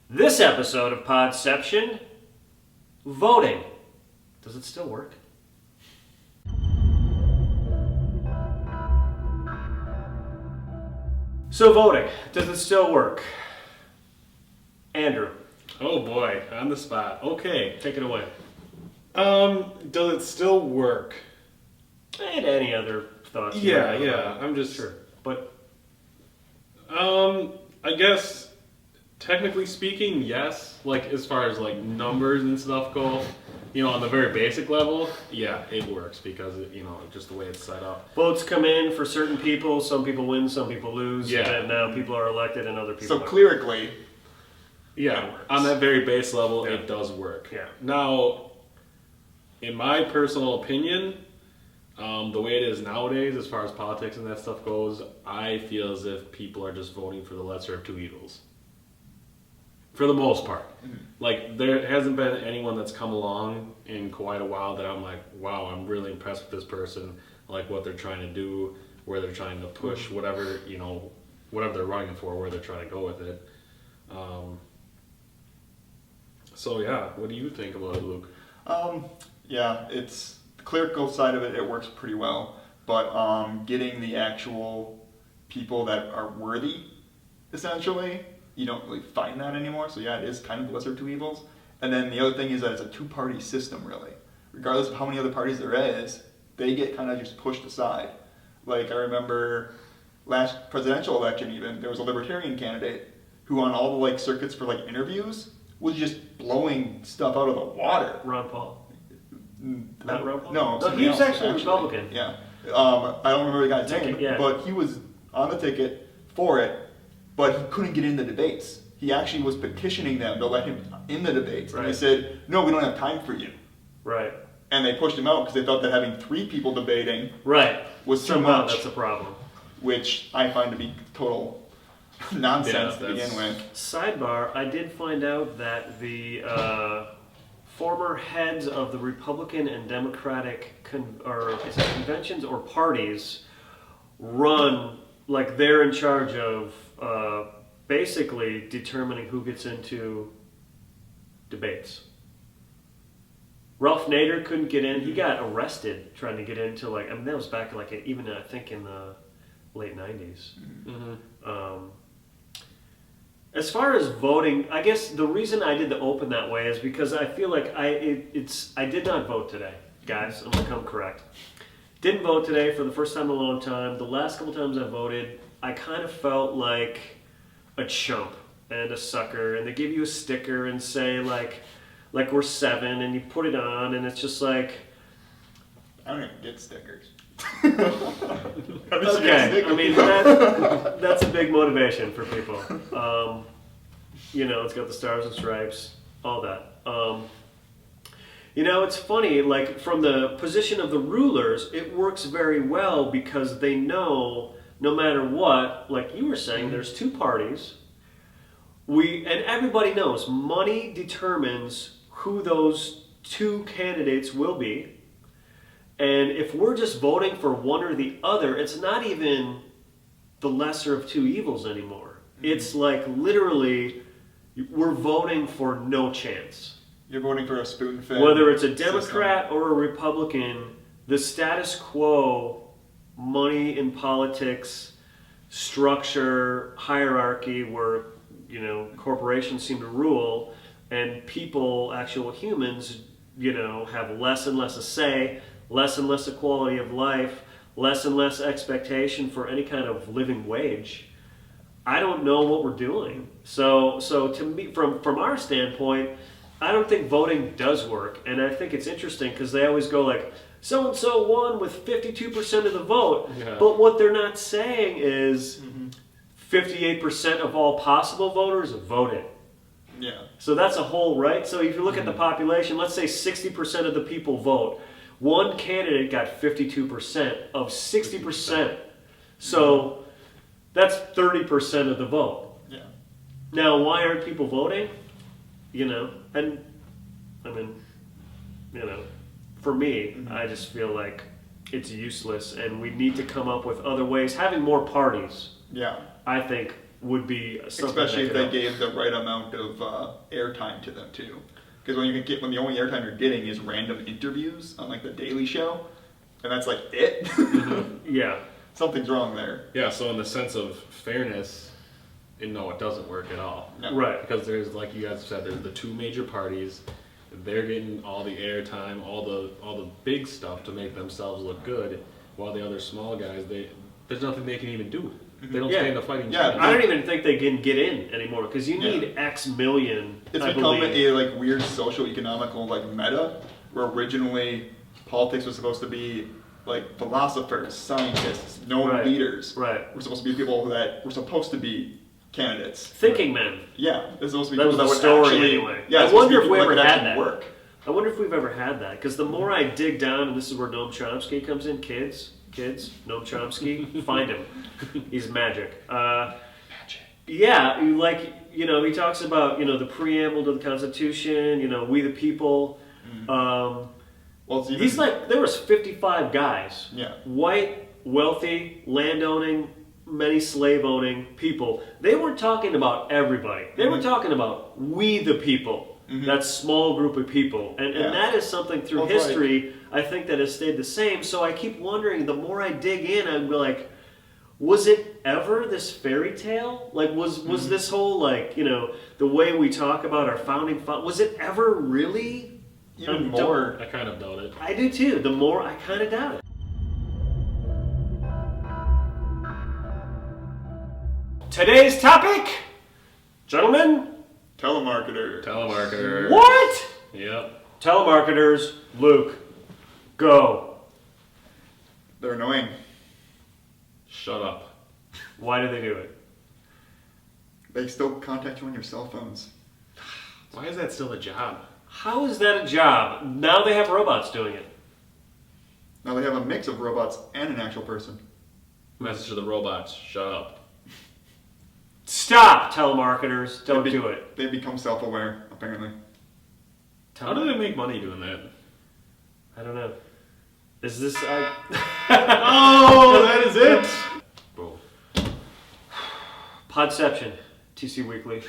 This episode of Podception, voting. Does it still work? So voting, does it still work? Andrew, Oh boy, on the spot. Okay. take it away. Does it still work? And any other thoughts? you might have Yeah. about it. I'm just Sure. But I guess technically speaking, yes. Like as far as like numbers and stuff go, on the very basic level, yeah, it works because just the way it's set up. votes come in for certain people. Some people win, some people lose. Yeah. And now people are elected and other people So aren't. clerically, Yeah, It works. on that very base level, Yeah. it does work. Yeah. Now, in my personal opinion, the way it is nowadays, as far as politics and that stuff goes, I feel as if people are just voting for the lesser of two evils. For the most part. Like, there hasn't been anyone that's come along in quite a while that I'm like, wow, I'm really impressed with this person, like what they're trying to do, where they're trying to push, whatever they're running for, where they're trying to go with it. So yeah, what do you think about it, Luke? yeah, it's the clerical side of it. It works pretty well, but getting the actual people that are worthy, essentially, you don't really find that anymore. So yeah, it is kind of the lesser of two evils. And then the other thing is that it's a two-party system, really. Regardless of how many other parties there is, they get kind of just pushed aside. Like I remember last presidential election, even there was a libertarian candidate who, on all the circuits for interviews, was just blowing stuff out of the water. Ron Paul. Not Ron Paul? No, No, he was actually a Republican. Yeah. I don't remember the guy's Ticket, name, yeah. but he was on the ticket for it, but he couldn't get in the debates. He actually was petitioning them to let him in the debates. And they Right. said, no, we don't have time for you. Right. And they pushed him out because they thought that having three people debating Right. was too Somehow much, that's a problem. which I find to be total nonsense Yeah, to begin that's- with. Sidebar, I did find out that the former heads of the Republican and Democratic is it conventions or parties run, they're in charge of basically determining who gets into debates. Ralph Nader couldn't get in. He got arrested trying to get into that was back even I think in the late 90s. As far as voting, I guess the reason I did the open that way is because I feel like I did not vote today, guys. I'm gonna come correct. Didn't vote today for the first time in a long time. The last couple times I voted, I kind of felt like a chump and a sucker, and they give you a sticker and say like we're 7, and you put it on, and it's just like. I don't even get stickers. Okay, I mean that's a big motivation for people. It's got the stars and stripes, all that. It's funny. From the position of the rulers, it works very well because they know no matter what. Like you were saying, there's two parties. And everybody knows money determines who those two candidates will be. And if we're just voting for one or the other, it's not even the lesser of two evils anymore. It's literally, we're voting for no chance. You're voting for a spoon-fed Whether it's a Democrat or a Republican, the status quo, money in politics, structure, hierarchy, where corporations seem to rule, and people, actual humans, have less and less a say. Less and less a quality of life, less and less expectation for any kind of living wage. I don't know what we're doing. So to me, from our standpoint, I don't think voting does work. And I think it's interesting because they always go so-and-so won with 52% of the vote. Yeah. But what they're not saying is 58% of all possible voters voted. Yeah. So that's a whole, right? So if you look at the population, let's say 60% of the people vote. One candidate got 52% of 60%. So that's 30% of the vote. Yeah. Now, why aren't people voting? For me, I just feel like it's useless and we need to come up with other ways. Having more parties, Yeah. I think, would be something. Especially if that they could gave the right amount of airtime to them too. Because when the only airtime you're getting is random interviews on like the Daily Show, and that's like it. help. Yeah. Something's wrong there. Yeah, so in the sense of fairness, no, it doesn't work at all. No. Right. Because there's, like you guys said, there's the two major parties. They're getting all the airtime, all the big stuff to make themselves look good, while the other small guys, there's nothing they can even do. They don't Yeah. stand a fighting Yeah, chance. I don't even think they can get in anymore because you Yeah. need X million. It's I become believe. a like weird social economical like meta where originally politics was supposed to be like philosophers, scientists, known Right. leaders. Right. We're supposed to be people that were supposed to be candidates. Thinking men. Yeah, there's supposed to be That people was that the would story actually. anyway. Yeah, I it's supposed to be wonder if people we that ever could had actually that. work. I wonder if we've ever had that because the more I dig down, and this is where Noam Chomsky comes in, kids, Noam Chomsky, find him. He's magic. Yeah, he talks about, the preamble to the Constitution, we the people. Well, it's even, He's like, there was 55 guys. Yeah. White, wealthy, landowning, many slave-owning people. They weren't talking about everybody. They were talking about we the people. That small group of people. And Yeah. that is something through Well, it's history, I think, that has stayed the same. So I keep wondering, the more I dig in, I'm like, was it ever this fairy tale? Like, was this whole, the way we talk about our founding was it ever really? even more. I kind of doubt it. I do too. The more I kind of doubt it. Today's topic, gentlemen. Telemarketer. What? Yep. Telemarketers, Luke, go. They're annoying. Shut up. Why do they do it? They still contact you on your cell phones. Why is that still a job? How is that a job? Now they have robots doing it. Now they have a mix of robots and an actual person. Message to the robots. Shut up. Stop, telemarketers. Don't do it. They become self-aware, apparently. How do they make money doing that? I don't know. Is this... Oh, that is it. Boom. Podception, TC Weekly.